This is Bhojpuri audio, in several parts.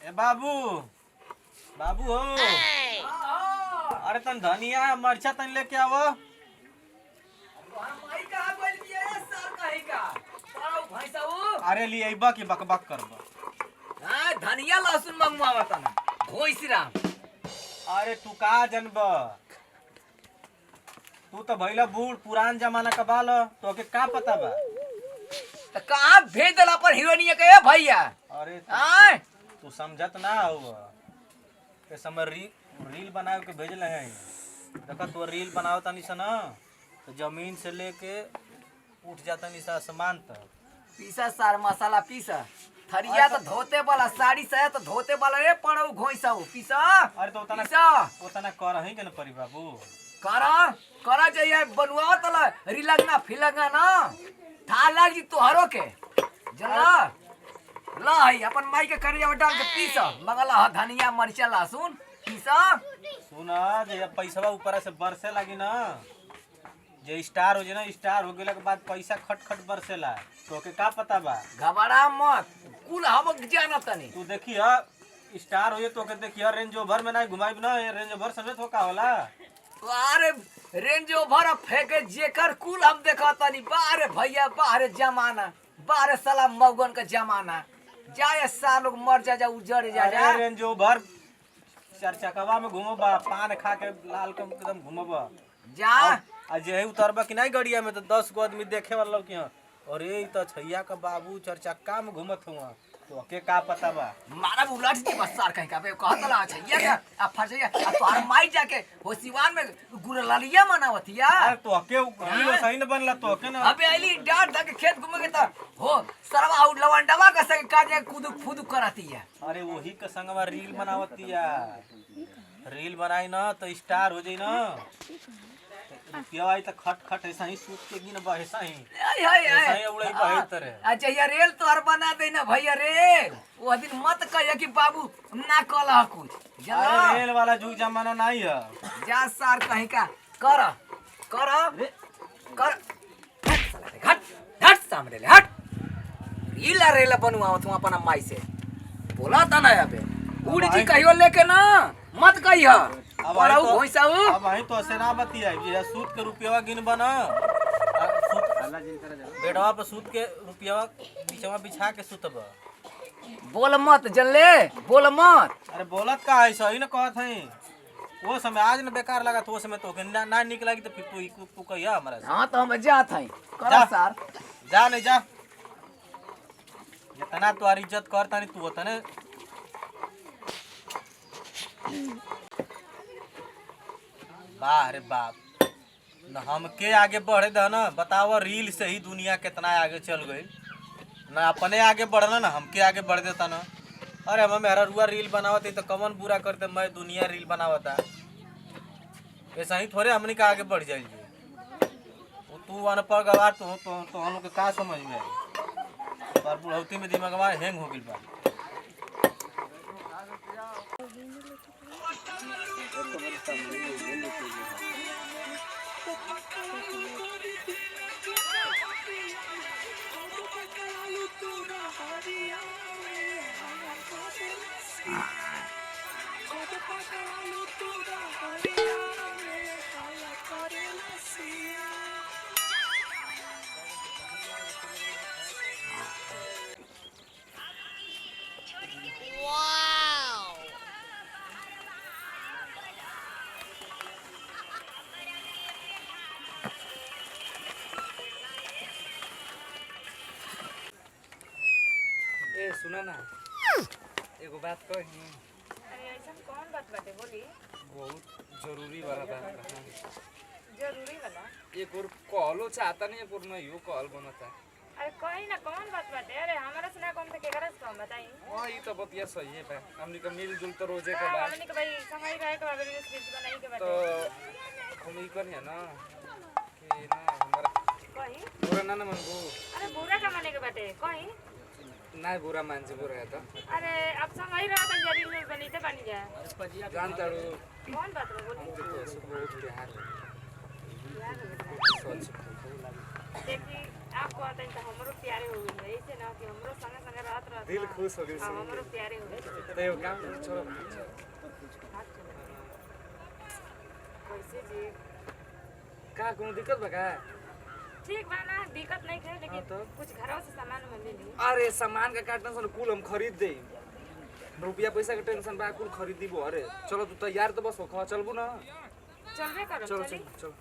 ए बाबू बाबू हो अरे तन धनिया मरचा तन लेके आवो। अरे लिए अइबा की बकबक करबा। धनिया लहसुन मंगवावता ना घोइसराम। अरे तू का जनब तू तो भइला बूढ़ पुरान जमाना का बाल तो के का पता बा। तो कहाँ भेज दिला पर हीरोइनिया के भैया। अरे आय तू समझत ना हो के समय रील बनाए के भेजले हैं। देखा तू रील बनाओ तनी सा ना तो जमीन से लेके उठ जाता निशा आसमान तक। पीसा सार मसाला पीसा थरिया तो धोते वाला साड़ी से तो धोते वाला रे पड़ो घोइसाऊ पीसा। अरे तो उतना कर ही के न परी बाबू। करा जाइए बनुआ तला रिलंगना फिलंगा ना था लगी तोहरो के जला ला है अपन माई के करिया डाल के पीसा मंगला धनिया मरचा लहसुन पीसा। सुना जे पैसा ऊपर से बरसे लगी ना जे स्टार हो जे ना स्टार हो गेला के बाद पैसा खट खट बरसेला तो के का पता बा। घबरा मत कुल हम जाना तनी तू देखिए स्टार हो तो के देखिए रेंज ओवर में ना घुमाइब ना रेंज ओवर समेत हो का होला। अरे रेंज ओवर फेंके जेकर कुल हम देखा तनी बारे भैया बारे जमाना बारे साला मौगन का जमाना जाए साल लोग मर जा उजड़ जा रेंज ओवर चार चकवा में घूमबा पान खा के लाल के एकदम घूमबा जा आ जे उतरबा कि नहीं गड़िया में तो 10 गो आदमी देखे वाला कि अरे तो छैया का बाबू चार चक्का में घूमत हुआ तो के का पता बा। मारा उलट के बस सार कहीं का बे कहतला छैया का आ फरजैया आ तोहर माई जाके हो सिवान में गुरलालिया मनावतिया। अरे तो के हीरो सही न बनला तो के ना अबे आइली डांट धा के खेत घूमे के त हो सरवा आउट लवंडवा का संग काजे कुदु फुदु करतिया। अरे वही के संगवा रील बनावतिया रील बनाई ना तो स्टार हो जाई ना रुपया आई तो खट खट ऐसा ही सूत के गिन बा ऐसा ही ऐसा ही उड़ई बहे तरह। अच्छा ये रेल तोहर बना दे ना भैया रेल वो दिन मत कहिए कि बाबू ना कलह कुछ अरे रेल वाला जुग जमाना नहीं है। जा सार कहीं का कर कर कर हट हट सामने ले हट इला रेल बनवाओ तुम अपन माई से बोला था ना अबे उड़ी जी कहियो लेके ना मत कहियो अब आई तो से ना बतिया ये सूत के रुपया गिन बना बेडवा पर सूत के रुपया बीचवा बिछा के सुतब। बोल मत जनले बोल मत। अरे बोलत का है सही न कहत है वो समय आज न बेकार लगा तो वो समय तो ना निक लगी तो फिर तू कहिया हमरा से। हां तो हम जात हई कर सार जा नहीं जा इतना तोहार इज्जत करता नहीं तू होता ने। वाह रे बाप न हमके आगे बढ़े द ना बताओ रील से ही दुनिया कितना आगे चल गई ना अपने आगे बढ़ना ना हमके आगे बढ़ देता ना। अरे हम मेरा रुआ रील बनावत तो कमन बुरा करते मैं दुनिया रील बनावता ऐसा ही थोड़े हमने का आगे बढ़ जाएगी। तू अनपढ़ गवार तो हम लोग के का समझ में आई पर बुढ़ौती में दिमागवा हैंग हो गई बा। ए सुना ना एगो बात कही। अरे ऐसा कौन बात बाटे बोली। बहुत जरूरी वाला बात बा। जरूरी वाला एक और कॉलो चाहता नहीं एक और नहीं हो कॉल बनता। अरे कहीं ना कौन बात बाटे। अरे हमारा सुना कौन से केकरा से कौन बताई। हां ये तो बतिया सही है बा हमनी का मिलजुल तो रोजे के बाद हमनी के भाई समय रहे के बाद स्क्रिप्ट बनाई के तो बाटे हम ई करिया ना कि ना हमारा कहीं। बुरा ना मनबू। अरे बुरा का माने के बाटे कहीं ना बुरा मानजे बुरा है तो अरे अब समय रहा तो जरूर में बनीते बन जाए जान तारू कौन बात बा बोली। हमके तो सब बहुत प्यार यार सोच देखी आप कहते हैं तो हमरो प्यारे हो गए ऐसे ना कि हमरो संगे संगे रहत दिल खुश हो गई सुन हमरो प्यारे हो गए तो ये काम छोड़ो कैसे जी का कोनो दिक्कत बा का ठीक बा ना दिक्कत नहीं है लेकिन हाँ तो? कुछ घरों से सामान में ले ली अरे सामान का का टेंशन कुल हम खरीद दे रुपया पैसा के टेंशन बा कुल खरीद दीबो अरे चलो तू तैयार तो बस हो चलबू ना चलबे करो चलो चली चलो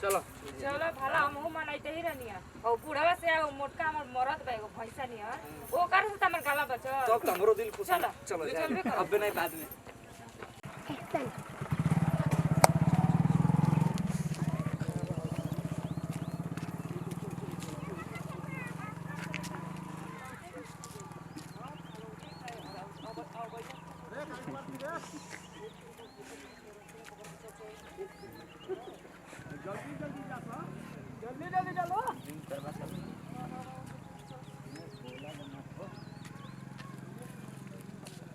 चलो चलो भला हमहू मनाइते ही रहनी है और बुढ़वा से एगो मोटका हमर मरद बा एगो भैंसा नहीं है वो कर से हमर गाला बचो तब तो हमरो दिल खुश चलो, चलो चलबे करो। अब नहीं बाद में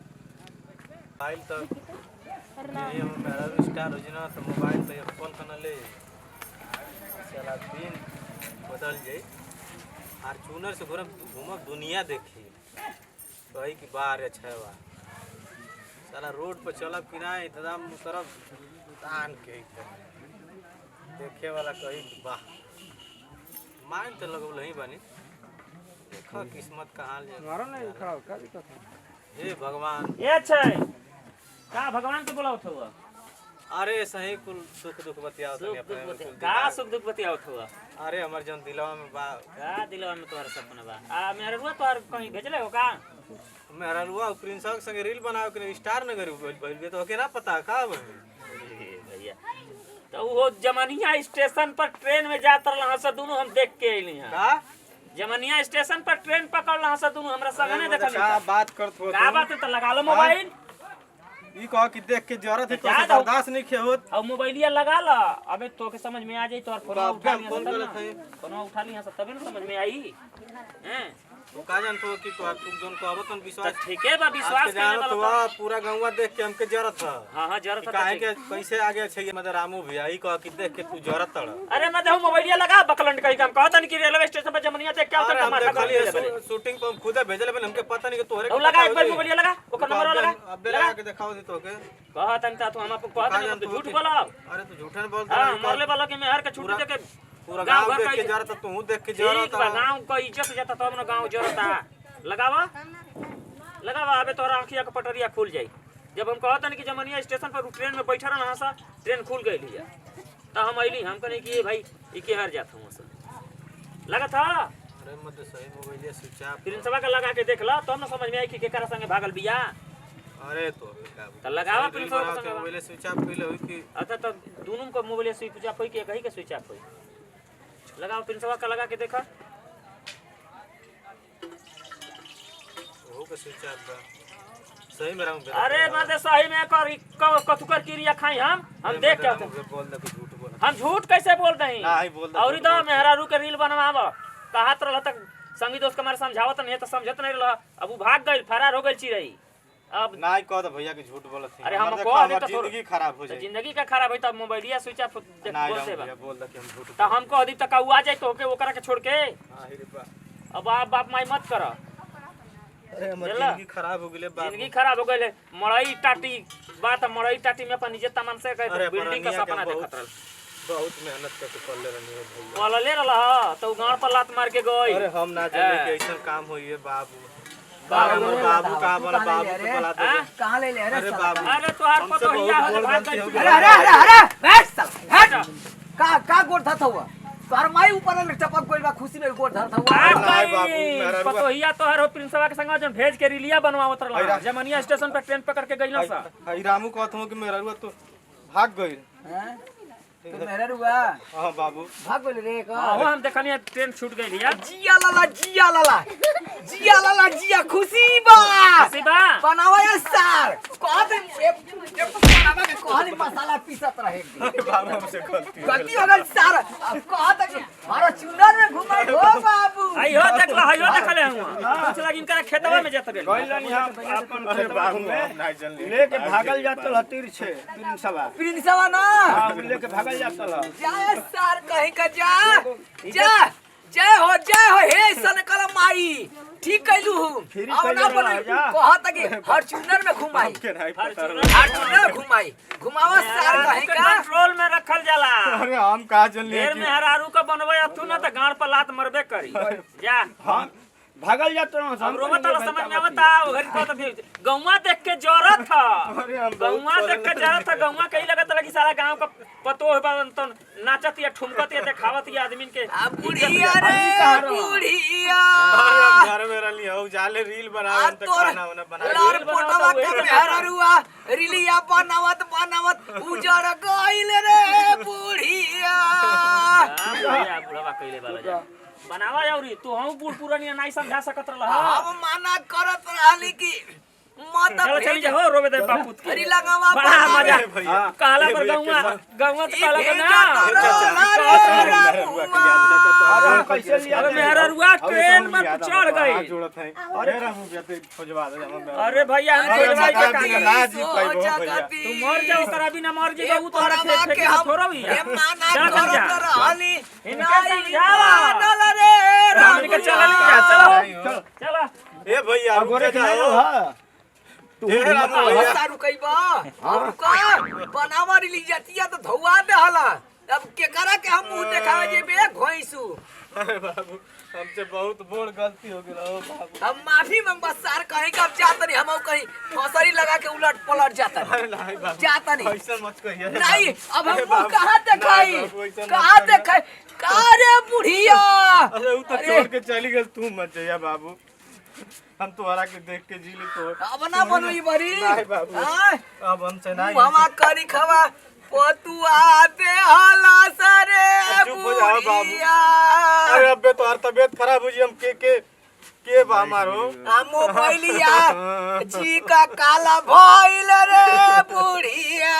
मोबाइल तो ये हम मेरा स्टार हो ना तो मोबाइल तो एप्पल का ले चला दिन बदल जाए फॉर्च्यूनर से घूमब दुनिया देखी कही कि बाहर अच्छा बा साला रोड पर चलब कि ना एकदम तरफ तान के देखे वाला कही कि वाह माइंड तो लगल ही बनी देखो किस्मत कहाँ ले मारो नहीं खड़ा का दिक्कत है हे भगवान ये छै का भगवान के बोलावत हुआ अरे सही कुल सुख दुख बतियाओ तनी अपने में कुल का सुख दुख बतियावत हुआ अरे हमर जन दिलवा में बा का दिलवा में तोहर सपना बा आ मेरे रुआ तोहर कहीं भेजले हो का मेरा रुआ प्रिंस के संगे रील बनावे के स्टार न करी भइल तो के ना पता का भइल ए भैया तो वो जमनिया स्टेशन पर ट्रेन में जात रहल से दोनों हम देख के अइली हां का जमनिया स्टेशन पर ट्रेन पकड़ल से दोनों हमरा संग नहीं देखल का बात करत हो का बात है तो लगा लो मोबाइल ई कह कि देख के जरूरत है क्या तो दो? बर्दाश्त नहीं खे होत और मोबाइलिया लगा ला अबे तो के समझ में आ जाई तोहर फोन बाप उठा रे, फोन गलत है। फोन उठा लिया तबे ना समझ में आई हैं वो का जान तो कि तू जोन कहबो तन तो विश्वास ठीक है बा विश्वास आज के जानत करने हुआ वाला पूरा गंवा देख के हमके जरूरत है हां हां जरूरत है काहे तो के कैसे आगे छै मदर रामू भैया ई कह कि देख के तू जरूरत तड़ अरे मैं देखो मोबाइलिया लगा बकलंड कहीं काम कहता नहीं कि रेलवे स्टेशन पर जमनिया देख क्या अरे होता हम माथा खाली खाली शूटिंग पर हम खुदे भेजले बन हमके पता नहीं कि तोहरे अब लगा एक बार मोबाइलिया लगा ओकर नंबर लगा अब लगा के दिखाओ दे तोके कहता नहीं तो हम आपको कहता नहीं तो झूठ बोला अरे तू झूठन बोलता हां नहीं मरले वाला के मेहर के छुट्टी दे के पूरा गांव गांव घर देख के का जरूरत तू देख के ठीक जरूरत बा गांव का इज्जत जाता तब ना गांव जरता लगावा लगावा अबे तोरा आंखिया के पटरिया खुल जाई जब हम कहता नहीं कि जमनिया स्टेशन पर ट्रेन में बैठा रहना सा ट्रेन खुल गई लिया तो हम अइली हम कहनी कि भाई ई के हर जात हूं से लगा था अरे मत सही मोबाइल स्विच ऑफ फिर सबा का लगा के देख ला तब ना समझ में आई कि केकरा संगे भागल बिया अरे तो तो लगावा फिर सब बना के संगे मोबाइल स्विच ऑफ कइले होई कि अच्छा तो दोनों को मोबाइल स्विच ऑफ होई कि कहीं के स्विच ऑफ होई लगाओ फिर सबा का लगा के देखा हो के स्विच ऑफ बा सही मेरा मुंह अरे माते सही में कर कथुकर क्रिया खाई हम देख के आते हैं। बोल दे कि झूठ बोल हम झूठ कैसे बोल दही नहीं बोल दे और इधर मेहरा रू के रील बनवाब कहत रह तक संगी दोस्त के मारे समझावत नहीं तो समझत नहीं रह अब वो भाग गई फरार हो गई चिरई अब नहीं कह दे भैया कि झूठ बोलत है अरे हम देखो, कह दे हमार तो थोड़ा- जिंदगी खराब हो तो जाए जिंदगी का खराब है तब मोबाइलिया स्विच ऑफ नहीं बोलते बा भैया बोल दे कि हम झूठ तो हम कह दी तक आ जाए तो के ओकरा के छोड़ के हां रे बा अब आप बाप माई मत कर अरे हमार चला। जिंदगी खराब हो गेले बाप जिंदगी खराब हो गई मड़ई टाटी बात मड़ई टाटी में अपन निजे तमन से अरे बिल्डिंग का अपना सपना बहुत- देखत रहल बहुत मेहनत करके पढ़ले रहनी है भैया बोल ले रहा तो गांव पर लात मार के गई अरे हम ना जाने कि ऐसा काम होई है बाबू हमर बाबू का बना बाबू के बुला दे कहाँ ले ले अरे बाबू अरे तोहार हमसे पतो बहुत हिया हो बोल भाग बनती गई हो अरे अरे अरे अरे बैठ साला हट का गोड़ धरता हुआ तोहर माई ऊपर ले टपक गइल बा खुशी में गोड़ धरता हुआ आ नहीं बाबू, गई मेरा रुआ- पतो हिया तोहार हो प्रिंसवा के संग जन भेज के रिलिया बनवावत रहला अरे। जमनिया स्टेशन पर ट्रेन पकड़ के गइला सा हई रामू कहत हूं कि मेरा रुआ तो भाग गइल हैं तो मेरा रुआ हां बाबू भाग गइल रे का हां हम देखनी ट्रेन छूट गई हिया जिया लाला जिया लाला जिया लाला जिया खुशी बा सीबा बनावा ये सार कहत बनावा के कहनी मसाला पीसत रहे अरे बाबू हमसे गलती हो गलती हो गई सार अब कहत कि मारो चुनर में घुमाई हो बाबू आई हो देखला हयो देखले हुआ कुछ लग इनका खेतवा में जात गइल गइलन यहाँ अपन अरे खेतवा बाबू में हम नहीं जल्दी लेके भागल जात हतीर छे तीन सवा प्रिंसवा ना लेके भागल जात जा सार कहीं का जा जा जय हो हे सनकल माई ठीक कैलू फ्री अब ना कैले बोल रह जा। कहत कि फॉर्च्यूनर में घुमाई के नहीं पता फॉर्च्यूनर में घुमाई घुमावा सार कहीं का कंट्रोल में रखल जाला अरे हम कहा चल ढेर में हरारू का बनवे अथु ना त गाड़ पर लात मरबे करी जा हां भागल जात रहो हम रोवत वाला समझ में आवता घरी को त गौवा देख के जरत था गौवा देख के जरत था गौवा कहीं लगत लगी सारा गांव का पतो है तो नाचत या ठुमकत या देखावत या आदमी के बुढ़िया रे बुढ़िया घर में रहली हो जाले रील बनावे त तोर खाना उना बना लार पोटवा के मेहररुआ रिलिया बनावत उजड़ गइल रे बुढ़िया या बुढ़वा कइले वाला जा बनावा याउरी तू हम बूढ़ पुरानिया नहीं समझा सकत रहल हम मना करत रहली कि मत चल चल जा हो रोबे दे बापूत के अरे लगावा बड़ा मजा भैया कहला पर गौवा गौवा तो कहला अरे कैसे लिया अरे मेरा रुआ ट्रेन में चढ़ गई जोड़त है अरे रहू बेटे खोजवा दे हम अरे भैया हम खोजवा के का ना जी पाइबो भैया तू मर जा ओकरा बिना मर जी ऊ तोहरा खेत के फेंक हम थोड़ा भी मना करत रहली इनके समझावा डल रे राम के चल चलो चलो ए भैया गोरे रुक के जा नहीं हां तू बता रुकइबा हम का बनावा रिली जतिया तो धौआ दे हला अब के करा के हम मुंह देखावे जे बे घोइसु अरे बाबू हमसे बहुत बड़ गलती हो गेल ओ बाबू हम माफी मांगबा सर कहीं का जात नहीं हम कहीं फसरी लगा के उलट पलट जाता अरे नहीं बाबू जाता नहीं ऐसा मत कहिए नहीं अब हम अरे मुंह बाबू, कहां दिखाई नहीं बाबू, ऐसा मत कहां करिए। दिखाई का रे बुढ़िया अरे वो तो छोड़ के चली गई तू मत जाइए बाबू हम तुम्हारा के देख के जी ले तो अब ना बनोई बरी नहीं बाबू हां अब हमसे नहीं मामा करी खवा पतुआ दे हला सरे चुप हो जाओ बाबू। बुढ़िया अरे अबे तो तबीयत खराब हो जी हम के बा मारो हमो भइलिया जी का काला भइल रे बुढ़िया